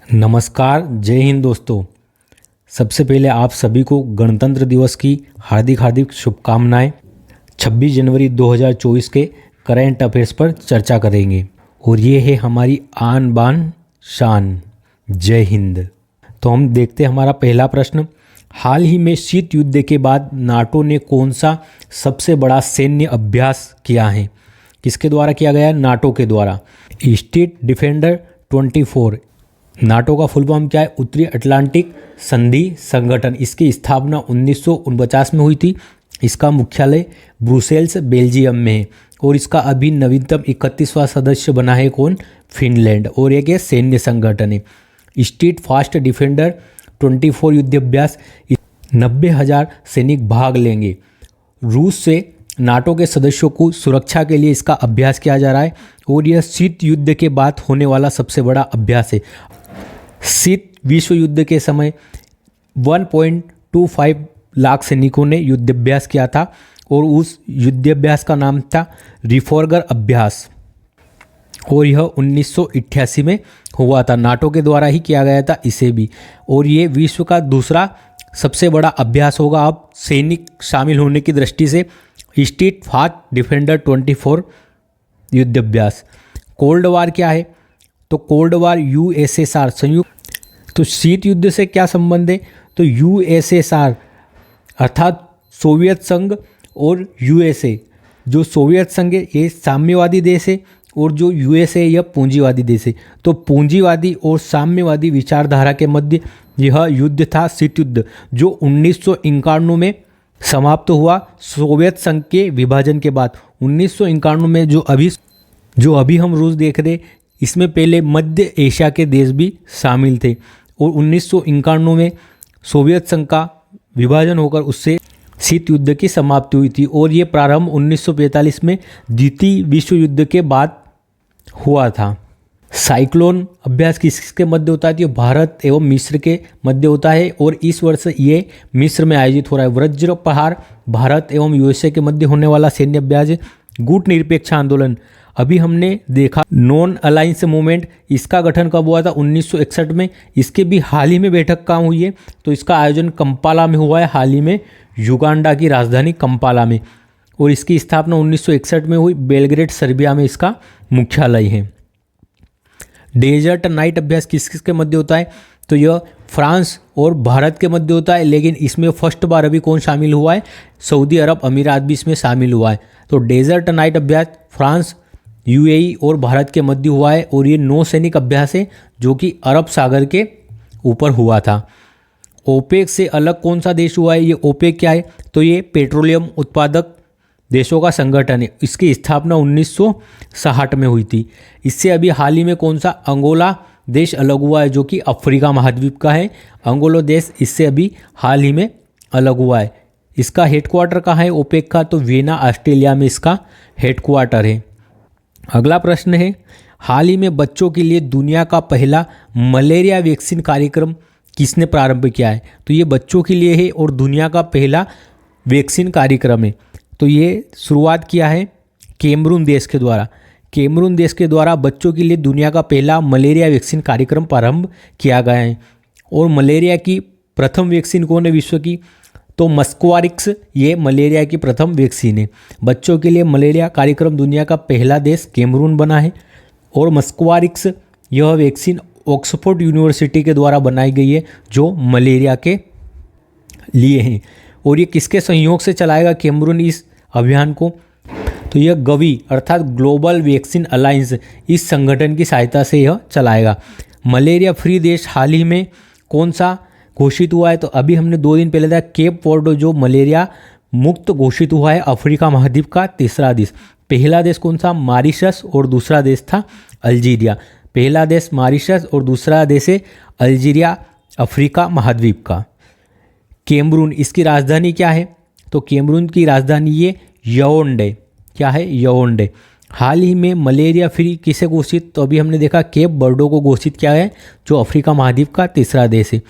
नमस्कार, जय हिंद दोस्तों। सबसे पहले आप सभी को गणतंत्र दिवस की हार्दिक हार्दिक शुभकामनाएं। 26 जनवरी 2024 के करंट अफेयर्स पर चर्चा करेंगे और ये है हमारी आन बान शान। जय हिंद। तो हम देखते हैं हमारा पहला प्रश्न। हाल ही में शीत युद्ध के बाद नाटो ने कौन सा सबसे बड़ा सैन्य अभ्यास किया है? किसके द्वारा किया गया है? नाटो के द्वारा। East defender 24। नाटो का फुल फॉर्म क्या है? उत्तरी अटलांटिक संधि संगठन। इसकी स्थापना 1949 में हुई थी। इसका मुख्यालय ब्रुसेल्स बेल्जियम में है और इसका अभी नवीनतम 31वां सदस्य बना है कौन? फिनलैंड। और एक सैन्य संगठन है। स्ट्रीट फास्ट डिफेंडर 24 युद्ध अभ्यास, 90,000 सैनिक भाग लेंगे। रूस से नाटो के सदस्यों को सुरक्षा के लिए इसका अभ्यास किया जा रहा है और यह शीत युद्ध के बाद होने वाला सबसे बड़ा अभ्यास है। शीत विश्व युद्ध के समय 1.25 लाख सैनिकों ने युद्धाभ्यास किया था और उस युद्धाभ्यास का नाम था रिफॉर्गर अभ्यास और यह 1988 में हुआ था। नाटो के द्वारा ही किया गया था इसे भी। और ये विश्व का दूसरा सबसे बड़ा अभ्यास होगा अब सैनिक शामिल होने की दृष्टि से। स्ट्रीट फास्ट डिफेंडर 24 युद्धाभ्यास। कोल्ड वार क्या है? तो कोल्ड वार यूएसएसआर संयुक्त। तो शीत युद्ध से क्या संबंध है? तो यूएसएसआर अर्थात सोवियत संघ और यूएसए। जो सोवियत संघ है ये साम्यवादी देश है और जो यूएसए यह पूंजीवादी देश है। तो पूंजीवादी और साम्यवादी विचारधारा के मध्य यह युद्ध था शीत युद्ध, जो 1991 में समाप्त हुआ सोवियत संघ के विभाजन के बाद। 1991 में जो अभी हम रूस देख रहे, इसमें पहले मध्य एशिया के देश भी शामिल थे और 1991 में सोवियत संघ का विभाजन होकर उससे शीत युद्ध की समाप्ति हुई थी और ये प्रारंभ 1945 में द्वितीय विश्व युद्ध के बाद हुआ था। साइक्लोन अभ्यास किसके मध्य होता है? ये भारत एवं मिस्र के मध्य होता है और इस वर्ष ये मिस्र में आयोजित हो रहा है। वज्र प्रहार भारत एवं यूएसए के मध्य होने वाला सैन्य अभ्यास है। गुट निरपेक्ष आंदोलन अभी हमने देखा। नॉन अलायंस मूवमेंट, इसका गठन कब हुआ था? 1961 में। इसके भी हाल ही में बैठक काम हुई है। तो इसका आयोजन कंपाला में हुआ है हाल ही में, युगांडा की राजधानी कंपाला में। और इसकी स्थापना 1961 में हुई। बेलग्रेड सर्बिया में इसका मुख्यालय है। डेजर्ट नाइट अभ्यास किस किस के मध्य होता है? तो यह फ्रांस और भारत के मध्य होता है, लेकिन इसमें फर्स्ट बार अभी कौन शामिल हुआ है? सऊदी अरब अमीरात भी इसमें शामिल हुआ है। तो डेजर्ट नाइट अभ्यास फ्रांस, यूएई और भारत के मध्य हुआ है और ये नौसैनिक अभ्यास है जो कि अरब सागर के ऊपर हुआ था। ओपेक से अलग कौन सा देश हुआ है? ये ओपेक क्या है? तो ये पेट्रोलियम उत्पादक देशों का संगठन है। इसकी स्थापना 1960 में हुई थी। इससे अभी हाल ही में कौन सा अंगोला देश अलग हुआ है जो कि अफ्रीका महाद्वीप का है। अंगोला देश इससे अभी हाल ही में अलग हुआ है। इसका हेडक्वार्टर कहाँ है ओपेक का? तो वियना ऑस्ट्रेलिया में इसका हेडक्वार्टर है। अगला प्रश्न है, हाल ही में बच्चों के लिए दुनिया का पहला मलेरिया वैक्सीन कार्यक्रम किसने प्रारंभ किया है? तो ये बच्चों के लिए है और दुनिया का पहला वैक्सीन कार्यक्रम है। तो ये शुरुआत किया है कैमरून देश के द्वारा। कैमरून देश के द्वारा बच्चों के लिए दुनिया का पहला मलेरिया वैक्सीन कार्यक्रम प्रारंभ किया गया है। और मलेरिया की प्रथम वैक्सीन कौन है विश्व की? तो मस्क्वारिक्स ये मलेरिया की प्रथम वैक्सीन है। बच्चों के लिए मलेरिया कार्यक्रम दुनिया का पहला देश कैमरून बना है। और मस्क्वारिक्स यह वैक्सीन ऑक्सफोर्ड यूनिवर्सिटी के द्वारा बनाई गई है जो मलेरिया के लिए है। और ये किसके सहयोग से चलाएगा कैमरून इस अभियान को? तो यह गवी अर्थात ग्लोबल वैक्सीन अलायंस, इस संगठन की सहायता से यह चलाएगा। मलेरिया फ्री देश हाल ही में कौन सा घोषित हुआ है? तो अभी हमने 2 दिन पहले देखा केप वर्डे जो मलेरिया मुक्त घोषित हुआ है अफ्रीका महाद्वीप का तीसरा देश। पहला देश कौन सा? मॉरिशस और दूसरा देश था अल्जीरिया। पहला देश मॉरिशस और दूसरा देश है अल्जीरिया अफ्रीका महाद्वीप का। कैमरून, इसकी राजधानी क्या है? तो कैमरून की राजधानी ये याओंडे। क्या है? याओंडे। हाल ही में मलेरिया फ्री किसे घोषित? तो अभी हमने देखा केप वर्डे को घोषित किया है जो अफ्रीका महाद्वीप का तीसरा देश है।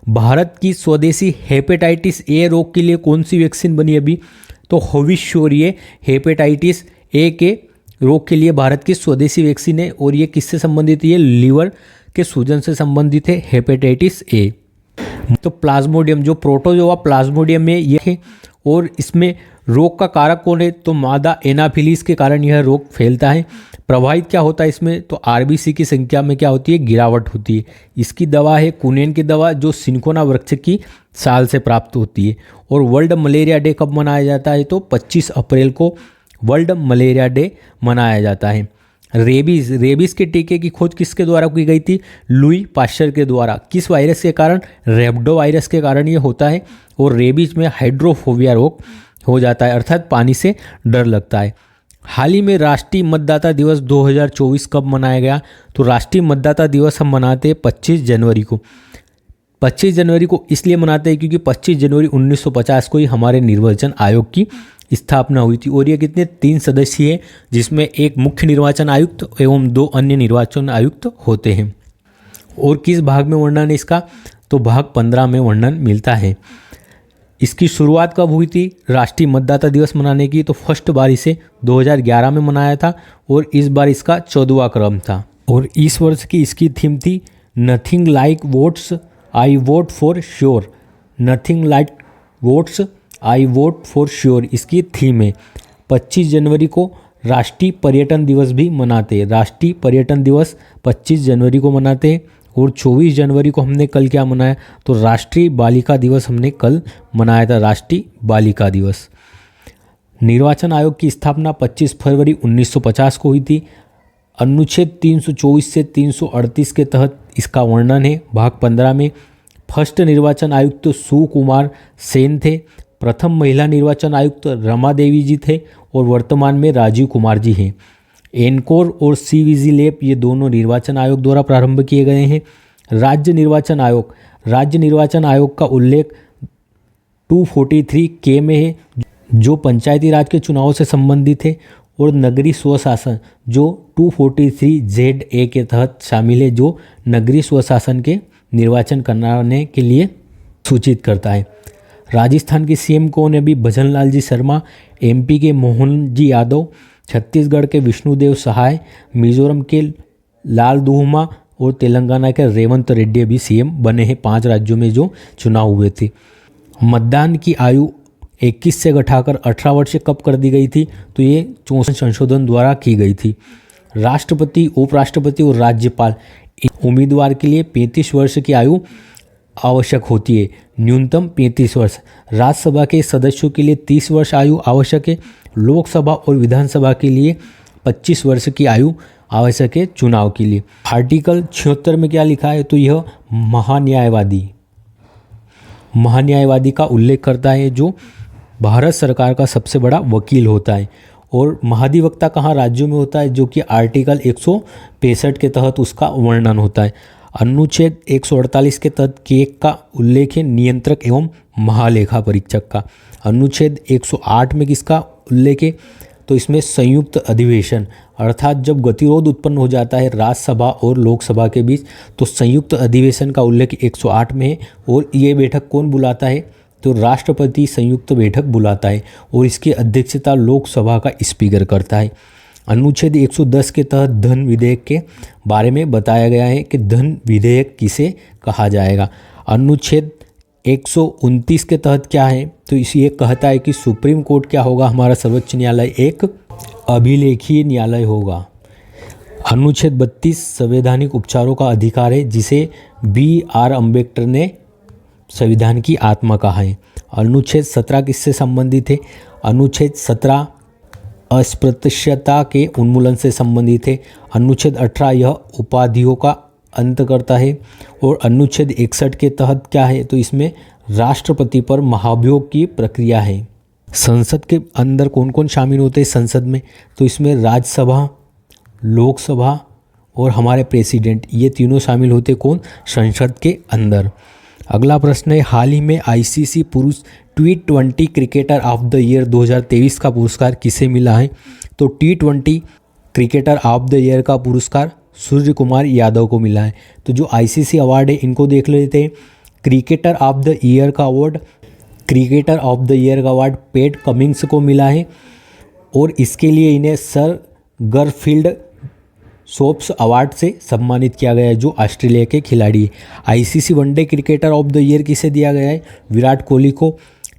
भारत की स्वदेशी हेपेटाइटिस ए रोग के लिए कौन सी वैक्सीन बनी अभी? तो हविष्योरिये हेपेटाइटिस ए के रोग के लिए भारत की स्वदेशी वैक्सीन है और ये किससे संबंधित है? लीवर के सूजन से संबंधित है? Hepatitis A. तो प्लाज्मोडियम, जो प्रोटोजोआ प्लाज्मोडियम में ये है, और इसमें रोग का कारक कौन है? तो मादा एनाफिलीज के कारण यह रोग फैलता है। प्रभावित क्या होता है इसमें? तो आरबीसी की संख्या में क्या होती है? गिरावट होती है। इसकी दवा है कुनेन की दवा, जो सिंकोना वृक्ष की साल से प्राप्त होती है। और वर्ल्ड मलेरिया डे कब मनाया जाता है? तो 25 अप्रैल को वर्ल्ड मलेरिया डे मनाया जाता है। रेबीज के टीके की खोज किसके द्वारा की गई थी? लुई पाश्चर के द्वारा। किस वायरस के कारण? रेब्डो वायरस के कारण ये होता है। और रेबीज में हाइड्रोफोबिया रोग हो जाता है, अर्थात पानी से डर लगता है। हाल ही में राष्ट्रीय मतदाता दिवस 2024 कब मनाया गया? तो राष्ट्रीय मतदाता दिवस हम मनाते हैं 25 जनवरी को। 25 जनवरी को इसलिए मनाते हैं क्योंकि 25 जनवरी 1950 को ही हमारे निर्वाचन आयोग की स्थापना हुई थी। और ये कितने? 3 सदस्यीय है, जिसमें एक मुख्य निर्वाचन आयुक्त एवं 2 अन्य निर्वाचन आयुक्त होते हैं। और किस भाग में वर्णन है इसका? तो भाग 15 में वर्णन मिलता है। इसकी शुरुआत कब हुई थी राष्ट्रीय मतदाता दिवस मनाने की? तो फर्स्ट बार इसे 2011 में मनाया था, और इस बार इसका 14वां क्रम था। और इस वर्ष की इसकी थीम थी nothing like votes I vote for sure. Nothing like votes I vote for sure इसकी थीम है। 25 जनवरी को राष्ट्रीय पर्यटन दिवस भी मनाते हैं। राष्ट्रीय पर्यटन दिवस 25 जनवरी को मनाते हैं। और 24 जनवरी को हमने कल क्या मनाया? तो राष्ट्रीय बालिका दिवस हमने कल मनाया था, राष्ट्रीय बालिका दिवस। निर्वाचन आयोग की स्थापना 25 फरवरी 1950 को हुई थी। अनुच्छेद 324 से 338 के तहत इसका वर्णन है भाग 15 में। फर्स्ट निर्वाचन आयुक्त सुकुमार सेन थे। प्रथम महिला निर्वाचन आयुक्त रमा देवी जी थे, और वर्तमान में राजीव कुमार जी हैं। एनकोर और सीवीजी लैब ये दोनों निर्वाचन आयोग द्वारा प्रारंभ किए गए हैं। राज्य निर्वाचन आयोग का उल्लेख 243 के में है, जो पंचायती राज के चुनावों से संबंधित है। और नगरीय स्वशासन जो 243 ZA के तहत शामिल है, जो नगरीय स्वशासन के निर्वाचन कराने के लिए सूचित करता है। राजस्थान के सीएम कौन है? अभी भजन लाल जी शर्मा। MP के मोहन जी यादव। छत्तीसगढ़ के विष्णुदेव सहाय। मिजोरम के लाल दुहुमा। और तेलंगाना के रेवंत रेड्डी अभी CM बने हैं 5 राज्यों में जो चुनाव हुए थे। मतदान की आयु 21 से घटाकर 18 वर्ष कब कर दी गई थी? तो ये 64 संशोधन द्वारा की गई थी। राष्ट्रपति, उपराष्ट्रपति और राज्यपाल उम्मीदवार के लिए 35 वर्ष की आयु आवश्यक होती है, न्यूनतम 35 वर्ष। राज्यसभा के सदस्यों के लिए 30 वर्ष आयु आवश्यक है। लोकसभा और विधानसभा के लिए 25 वर्ष की आयु आवश्यक है चुनाव के लिए। आर्टिकल 76 में क्या लिखा है? तो यह महान्यायवादी का उल्लेख करता है, जो भारत सरकार का सबसे बड़ा वकील होता है। और महाधिवक्ता कहाँ राज्यों में होता है? जो कि आर्टिकल 165 के तहत उसका वर्णन होता है। अनुच्छेद 148 के तहत केक का उल्लेख है नियंत्रक एवं महालेखा परीक्षक का। अनुच्छेद 108 में किसका उल्लेख है? तो इसमें संयुक्त अधिवेशन, अर्थात जब गतिरोध उत्पन्न हो जाता है राज्यसभा और लोकसभा के बीच, तो संयुक्त अधिवेशन का उल्लेख 108 में है। और ये बैठक कौन बुलाता है? तो राष्ट्रपति संयुक्त बैठक बुलाता है, और इसकी अध्यक्षता लोकसभा का स्पीकर करता है। अनुच्छेद 110 के तहत धन विधेयक के बारे में बताया गया है कि धन विधेयक किसे कहा जाएगा। अनुच्छेद 129 के तहत क्या है? तो ये कहता है कि सुप्रीम कोर्ट क्या होगा? हमारा सर्वोच्च न्यायालय एक अभिलेखीय न्यायालय होगा। अनुच्छेद 32 संवैधानिक उपचारों का अधिकार है, जिसे BR अम्बेडकर ने संविधान की आत्मा कहा है। अनुच्छेद 17 किससे संबंधित है? अनुच्छेद 17 अस्पृश्यता के उन्मूलन से संबंधित है। अनुच्छेद 18 यह उपाधियों का अंत करता है। और अनुच्छेद 61 के तहत क्या है? तो इसमें राष्ट्रपति पर महाभियोग की प्रक्रिया है। संसद के अंदर कौन कौन शामिल होते हैं संसद में? तो इसमें राज्यसभा, लोकसभा और हमारे प्रेसिडेंट, ये तीनों शामिल होते कौन? संसद के अंदर। अगला प्रश्न है, हाल ही में ICC पुरुष T20 cricketer of the year 2023 का पुरस्कार किसे मिला है? तो T20 cricketer of the year का पुरस्कार सूर्य कुमार यादव को मिला है। तो जो ICC अवार्ड है इनको देख लेते हैं। क्रिकेटर ऑफ द ईयर का अवार्ड पैट कमिंग्स को मिला है, और इसके लिए इन्हें सर गरफील्ड सोप्स अवार्ड से सम्मानित किया गया है, जो ऑस्ट्रेलिया के खिलाड़ी है। ICC one day cricketer of the year किसे दिया गया है? विराट कोहली को।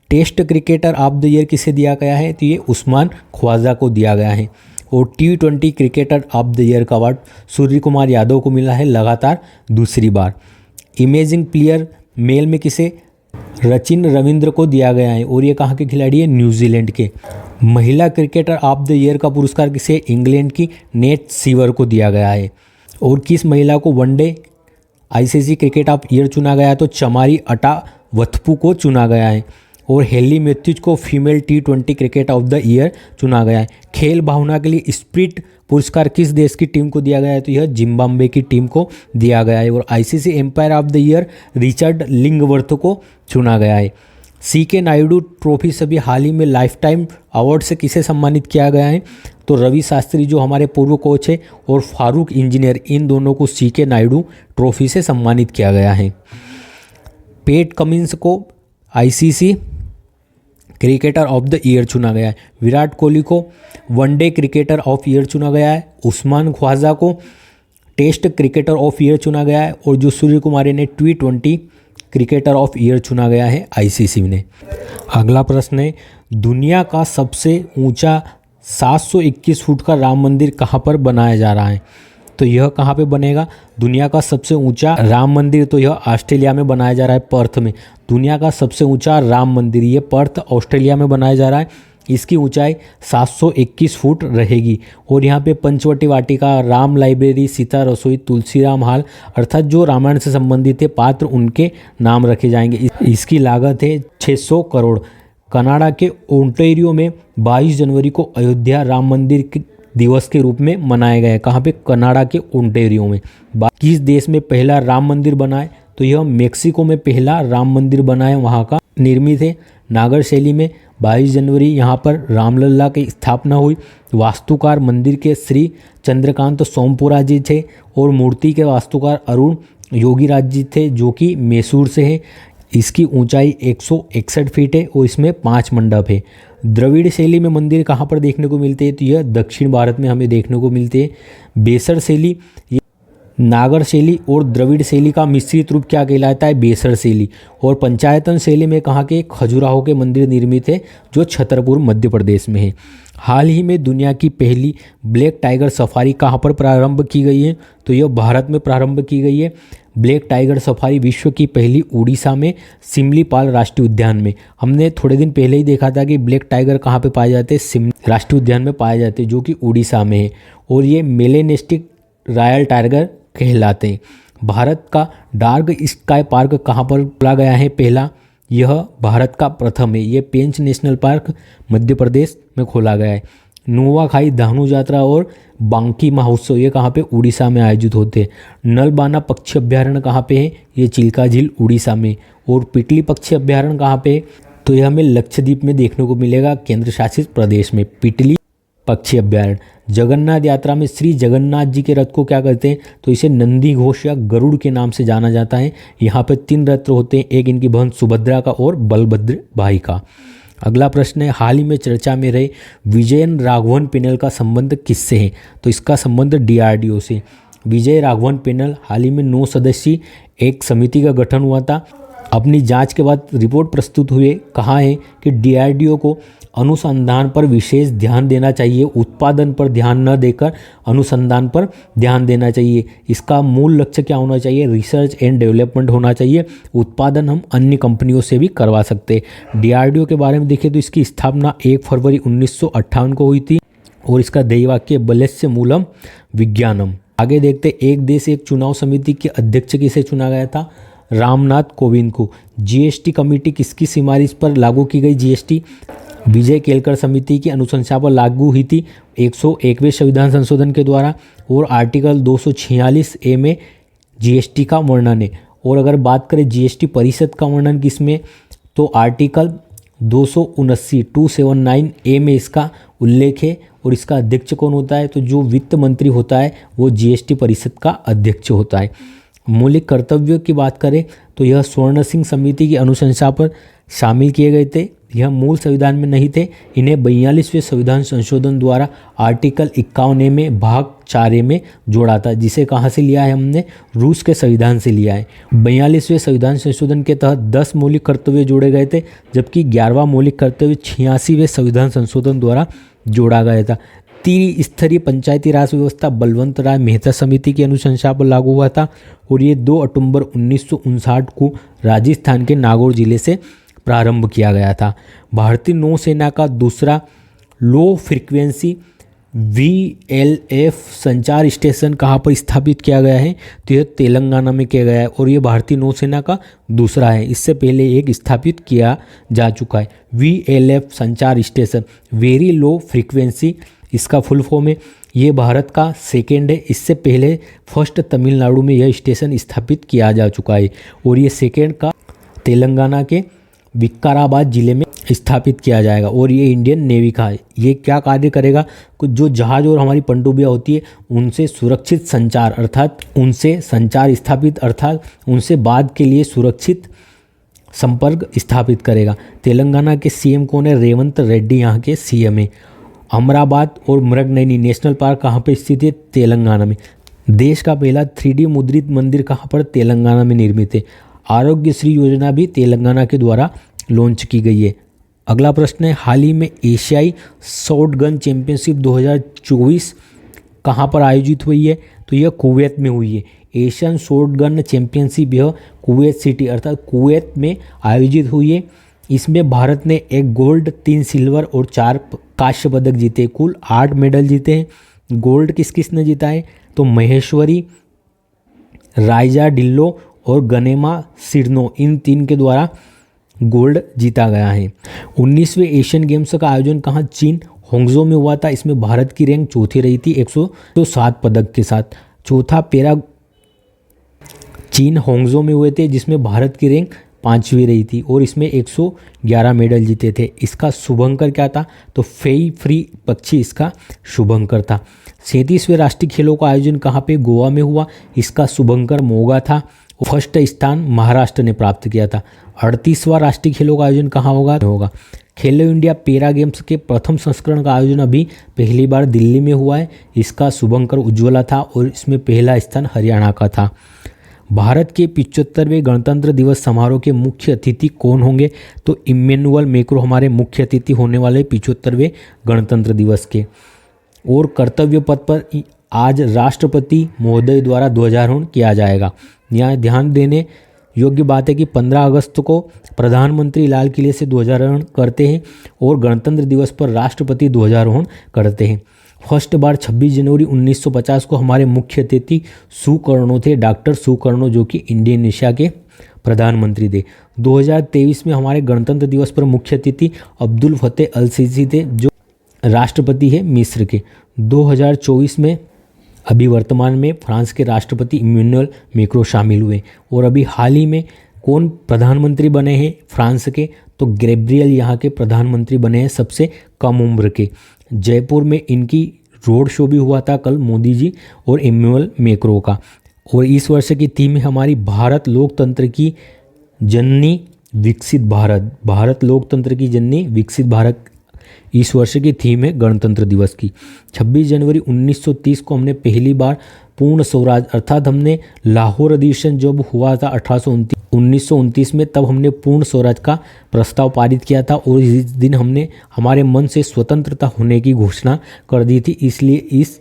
Test cricketer of the year किसे दिया गया है? तो ये उस्मान ख्वाजा को दिया गया है। और T20 cricketer of the year का अवार्ड सूर्य कुमार यादव को मिला है लगातार दूसरी बार। इमेजिंग प्लेयर मेल में किसे? रचिन रविंद्र को दिया गया है, और ये कहाँ के खिलाड़ी है? न्यूजीलैंड के। महिला क्रिकेटर ऑफ द ईयर का पुरस्कार किसे? इंग्लैंड की नेट सीवर को दिया गया है। और किस महिला को one day ICC cricket of year चुना गया है? तो चमारी अटावथपू को चुना गया है। और हेली मैथ्यूज को female T20 cricket of the year चुना गया है। खेल भावना के लिए स्पिरिट पुरस्कार किस देश की टीम को दिया गया है? तो यह जिम्बाब्वे की टीम को दिया गया है। और ICC umpire of the year Richard Illingworth को चुना गया है। CK नायडू ट्रॉफी सभी हाल ही में लाइफ टाइम अवार्ड से किसे सम्मानित किया गया है? तो रवि शास्त्री जो हमारे पूर्व कोच है और फारूक इंजीनियर, इन दोनों को CK नायडू ट्रॉफी से सम्मानित किया गया है। पेट कमिंस को ICC cricketer of the year चुना गया है। विराट कोहली को वनडे क्रिकेटर ऑफ ईयर चुना गया है। उस्मान ख्वाजा को टेस्ट क्रिकेटर ऑफ ईयर चुना गया है। और जो सूर्य कुमार ने T20 क्रिकेटर ऑफ ईयर चुना गया है आईसीसी ने। अगला प्रश्न है, दुनिया का सबसे ऊंचा 721 फुट का राम मंदिर कहाँ पर बनाया जा रहा है? तो यह कहाँ पे बनेगा? दुनिया का सबसे ऊंचा राम मंदिर तो यह ऑस्ट्रेलिया में बनाया जा रहा है, पर्थ में। दुनिया का सबसे ऊंचा राम मंदिर ये पर्थ ऑस्ट्रेलिया में बनाया जा रहा है। इसकी ऊंचाई 721 फुट रहेगी। और यहाँ पे पंचवटी वाटिका, राम लाइब्रेरी, सीता रसोई, तुलसीराम हाल, अर्थात जो रामायण से संबंधित है पात्र, उनके नाम रखे जाएंगे। इसकी लागत है 600 करोड़। कनाडा के ओंटारियो में 22 जनवरी को अयोध्या राम मंदिर दिवस के रूप में मनाया गया है। कहाँ पे? कनाडा के ओंटारियो में। किस देश में पहला राम मंदिर बना है? तो यह मेक्सिको में पहला राम मंदिर बना है, वहाँ का निर्मित है। नागर शैली में 22 जनवरी यहाँ पर रामलला की स्थापना हुई। वास्तुकार मंदिर के श्री चंद्रकांत सोमपुरा जी थे। और मूर्ति के वास्तुकार अरुण योगीराज जी थे, जो कि मैसूर से है। इसकी ऊंचाई 161 फीट है और इसमें 5 मंडप है। द्रविड़ शैली में मंदिर कहाँ पर देखने को मिलते हैं? तो यह दक्षिण भारत में हमें देखने को मिलते हैं। बेसर शैली, नागर शैली और द्रविड़ शैली का मिश्रित रूप क्या कहलाता है? बेसर शैली। और पंचायतन शैली में कहाँ के? खजुराहो के मंदिर निर्मित है, जो छतरपुर मध्य प्रदेश में है। हाल ही में दुनिया की पहली ब्लैक टाइगर सफारी कहाँ पर प्रारंभ की गई है? तो यह भारत में प्रारंभ की गई है। ब्लैक टाइगर सफारी विश्व की पहली उड़ीसा में सिमलीपाल राष्ट्रीय उद्यान में। हमने थोड़े दिन पहले ही देखा था कि ब्लैक टाइगर कहाँ पे पाए जाते हैं? सिमली राष्ट्रीय उद्यान में पाए जाते हैं, जो कि उड़ीसा में है। और ये मेलेनेस्टिक रॉयल टाइगर कहलाते हैं। भारत का डार्क स्काई पार्क कहाँ पर खोला गया है? पहला, यह भारत का प्रथम है। ये पेंच नेशनल पार्क मध्य प्रदेश में खोला गया है। नुआखाई धानु यात्रा और बांकी महोत्सव ये कहाँ पे? उड़ीसा में आयोजित होते हैं। नलबाना पक्षी अभ्यारण्य कहाँ पे है? ये चिल्का झील उड़ीसा में। और पिटली पक्षी अभ्यारण्य कहाँ पे है? तो यह हमें लक्षद्वीप में देखने को मिलेगा, केंद्र शासित प्रदेश में पिटली पक्षी अभ्यारण्य। जगन्नाथ यात्रा में श्री जगन्नाथ जी के रथ को क्या कहते हैं? तो इसे नंदी घोष या गरुड़ के नाम से जाना जाता है। यहाँ पे 3 रथ होते हैं, एक इनकी बहन सुभद्रा का और बलभद्र भाई का। अगला प्रश्न है, हाल ही में चर्चा में रहे विजयन राघवन पैनल का संबंध किससे है? तो इसका संबंध DRDO से। विजय राघवन पैनल हाल ही में 9 सदस्यीय एक समिति का गठन हुआ था। अपनी जांच के बाद रिपोर्ट प्रस्तुत हुए कहा है कि DRDO को अनुसंधान पर विशेष ध्यान देना चाहिए, उत्पादन पर ध्यान न देकर अनुसंधान पर ध्यान देना चाहिए। इसका मूल लक्ष्य क्या होना चाहिए? रिसर्च एंड डेवलपमेंट होना चाहिए। उत्पादन हम अन्य कंपनियों से भी करवा सकते हैं। DRDO के बारे में देखें तो इसकी स्थापना 1 फरवरी 1958 को हुई थी और इसका ध्येय वाक्य बलस्य मूलम विज्ञानम। आगे देखते, एक देश एक चुनाव समिति के अध्यक्ष किसे चुना गया था? रामनाथ कोविंद को। GST कमेटी किसकी सिफारिश पर लागू की गई? GST विजय केलकर समिति की अनुशंसा पर लागू हुई थी 101वें संविधान संशोधन के द्वारा। और आर्टिकल 246A में GST का वर्णन है। और अगर बात करें GST परिषद का वर्णन किसमें? तो आर्टिकल 279A में इसका उल्लेख है। और इसका अध्यक्ष कौन होता है? तो जो वित्त मंत्री होता है वो GST परिषद का अध्यक्ष होता है। मौलिक कर्तव्यों की बात करें तो यह स्वर्ण सिंह समिति की अनुशंसा पर शामिल किए गए थे। यह मूल संविधान में नहीं थे। इन्हें 42वें संविधान संशोधन द्वारा आर्टिकल 51 में भाग 4 में जोड़ा था, जिसे कहाँ से लिया है हमने, रूस के संविधान से लिया है। 42वें संविधान संशोधन के तहत 10 मौलिक कर्तव्य जोड़े गए थे, जबकि 11वां मौलिक कर्तव्य 86वें संविधान संशोधन द्वारा जोड़ा गया था। त्रिस्तरीय पंचायती राज व्यवस्था बलवंत राय मेहता समिति की अनुशंसा पर लागू हुआ था और ये 2 अक्टूबर 1959 को राजस्थान के नागौर जिले से प्रारंभ किया गया था। भारतीय नौसेना का दूसरा लो फ्रीक्वेंसी VLF संचार स्टेशन कहाँ पर स्थापित किया गया है, तो यह तेलंगाना में किया गया है और ये भारतीय नौसेना का दूसरा है। इससे पहले एक स्थापित किया जा चुका है। VLF संचार स्टेशन वेरी लो फ्रीक्वेंसी, इसका फुल फॉर्म है। ये भारत का सेकेंड है। इससे पहले फर्स्ट तमिलनाडु में यह स्टेशन स्थापित किया जा चुका है और ये सेकेंड का तेलंगाना के विकाराबाद जिले में स्थापित किया जाएगा और ये इंडियन नेवी का है। ये क्या कार्य करेगा, कुछ जो जहाज और हमारी पनडुब्बियाँ होती है उनसे सुरक्षित संचार अर्थात उनसे संचार स्थापित अर्थात उनसे बाद के लिए सुरक्षित संपर्क स्थापित करेगा। तेलंगाना के CM कौन है, रेवंत रेड्डी यहाँ के CM है। अमराबाद और मृगनयनी नेशनल पार्क कहाँ पर स्थित है, तेलंगाना में। देश का पहला 3D मुद्रित मंदिर कहाँ पर, तेलंगाना में निर्मित है। आरोग्यश्री योजना भी तेलंगाना के द्वारा लॉन्च की गई है। अगला प्रश्न है, हाल ही में एशियाई शॉटगन चैंपियनशिप 2024 कहाँ पर आयोजित हुई है, तो यह कुवैत में हुई है। एशियन शॉटगन चैंपियनशिप यह कुवैत सिटी अर्थात कुवैत में आयोजित हुई है। इसमें भारत ने 1 गोल्ड 3 सिल्वर और 4 कांस्य पदक जीते, कुल 8 मेडल जीते हैं। गोल्ड किस किस ने जीता है, तो महेश्वरी, राइजा डिल्लो और गनेमा सिडनो, इन 3 के द्वारा गोल्ड जीता गया है। 19वें एशियन गेम्स का आयोजन कहाँ, चीन होंगजो में हुआ था। इसमें भारत की रैंक चौथी रही थी 107 पदक के साथ। चौथा पैरा चीन होंगजो में हुए थे, जिसमें भारत की रैंक 5वीं रही थी और इसमें 111 मेडल जीते थे। इसका शुभंकर क्या था, तो फेई फ्री पक्षी इसका शुभंकर था। 37वें राष्ट्रीय खेलों का आयोजन कहाँ पे, गोवा में हुआ। इसका शुभंकर मोगा था। फर्स्ट स्थान महाराष्ट्र ने प्राप्त किया था। 38वां राष्ट्रीय खेलों का आयोजन कहाँ होगा खेलो इंडिया पैरा गेम्स के प्रथम संस्करण का आयोजन अभी पहली बार दिल्ली में हुआ है। इसका शुभंकर उज्ज्वला था और इसमें पहला स्थान हरियाणा का था। भारत के 75वें गणतंत्र दिवस समारोह के मुख्य अतिथि कौन होंगे, तो इम्मैनुअल मैक्रों हमारे मुख्य अतिथि होने वाले 75वें गणतंत्र दिवस के। और कर्तव्य पथ पर आज राष्ट्रपति महोदय द्वारा ध्वजारोहण किया जाएगा। यहाँ ध्यान देने योग्य बात है कि 15 अगस्त को प्रधानमंत्री लाल किले से ध्वजारोहण करते हैं और गणतंत्र दिवस पर राष्ट्रपति ध्वजारोहण करते हैं। फर्स्ट बार 26 जनवरी 1950 को हमारे मुख्य अतिथि सुकर्णो थे, डॉक्टर सुकर्णो, जो कि इंडोनेशिया के प्रधानमंत्री थे। 2023 में हमारे गणतंत्र दिवस पर मुख्य अतिथि अब्दुल फतेह अल सीसी थे, जो राष्ट्रपति है मिस्र के। 2024 में अभी वर्तमान में फ्रांस के राष्ट्रपति इम्मैनुअल मैक्रों शामिल हुए और अभी हाल ही में कौन प्रधानमंत्री बने हैं फ्रांस के, तो गैब्रियल यहाँ के प्रधानमंत्री बने हैं सबसे कम उम्र के। जयपुर में इनकी रोड शो भी हुआ था कल, मोदी जी और इम्मैनुअल मैक्रों का। और इस वर्ष की थीम है हमारी भारत लोकतंत्र की जननी विकसित भारत। भारत लोकतंत्र की जननी विकसित भारत इस वर्ष की थीम है गणतंत्र दिवस की। 26 जनवरी 1930 को हमने पहली बार पूर्ण स्वराज अर्थात हमने लाहौर अधिवेशन जब हुआ था 1929 में, तब हमने पूर्ण स्वराज का प्रस्ताव पारित किया था और इस दिन हमने हमारे मन से स्वतंत्रता होने की घोषणा कर दी थी। इसलिए इस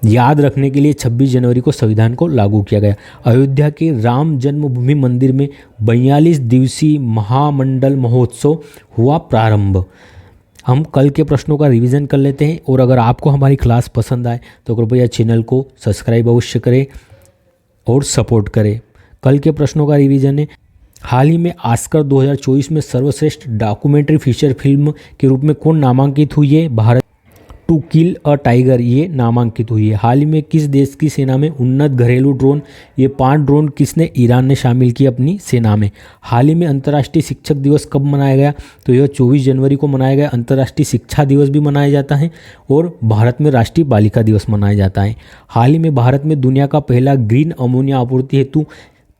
याद रखने के लिए 26 जनवरी को संविधान को लागू किया गया। अयोध्या के राम जन्मभूमि मंदिर में 42 दिवसीय महामंडल महोत्सव हुआ प्रारंभ। हम कल के प्रश्नों का रिवीजन कर लेते हैं और अगर आपको हमारी क्लास पसंद आए तो कृपया चैनल को सब्सक्राइब अवश्य करें और सपोर्ट करें। कल के प्रश्नों का रिवीजन है, हाल ही में ऑस्कर 2024 में सर्वश्रेष्ठ डॉक्यूमेंट्री फीचर फिल्म के रूप में कौन नामांकित हुई है, Bharat. To kill a tiger ये नामांकित हुई है। हाल ही में किस देश की सेना में उन्नत घरेलू ड्रोन, ये 5 ड्रोन किसने, ईरान ने शामिल किए अपनी सेना में। हाल ही में अंतर्राष्ट्रीय शिक्षक दिवस कब मनाया गया, तो यह 24 जनवरी को मनाया गया। अंतर्राष्ट्रीय शिक्षा दिवस भी मनाया जाता है और भारत में राष्ट्रीय बालिका दिवस मनाया जाता है। हाल ही में भारत में दुनिया का पहला ग्रीन अमोनिया आपूर्ति हेतु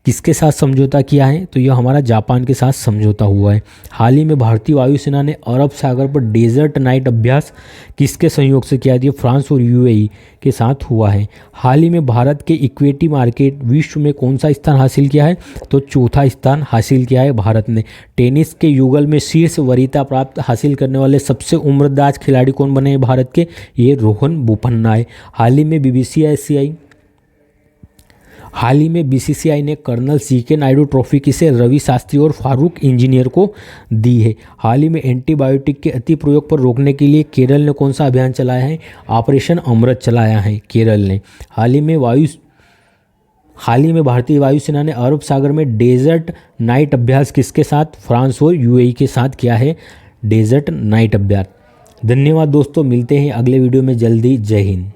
किसके साथ समझौता किया है, तो यह हमारा जापान के साथ समझौता हुआ है। हाल ही में भारतीय वायुसेना ने अरब सागर पर डेजर्ट नाइट अभ्यास किसके सहयोग से किया, ये फ्रांस और यूएई के साथ हुआ है। हाल ही में भारत के इक्विटी मार्केट विश्व में कौन सा स्थान हासिल किया है, तो चौथा स्थान हासिल किया है भारत ने। टेनिस के युगल में शीर्ष वरीयता प्राप्त हासिल करने वाले सबसे उम्रदराज खिलाड़ी कौन बने हैं भारत के, ये रोहन बोपन्ना है। हाल ही में बीसीसीआई ने कर्नल सीके नायडू ट्रॉफी किसे, रवि शास्त्री और फारूक इंजीनियर को दी है। हाल ही में एंटीबायोटिक के अति प्रयोग पर रोकने के लिए केरल ने कौन सा अभियान चलाया है, ऑपरेशन अमृत चलाया है केरल ने। हाल ही में भारतीय वायुसेना ने अरब सागर में डेजर्ट नाइट अभ्यास किसके साथ, फ्रांस और यूएई के साथ किया है डेजर्ट नाइट अभ्यास। धन्यवाद दोस्तों, मिलते हैं अगले वीडियो में जल्दी। जय हिंद।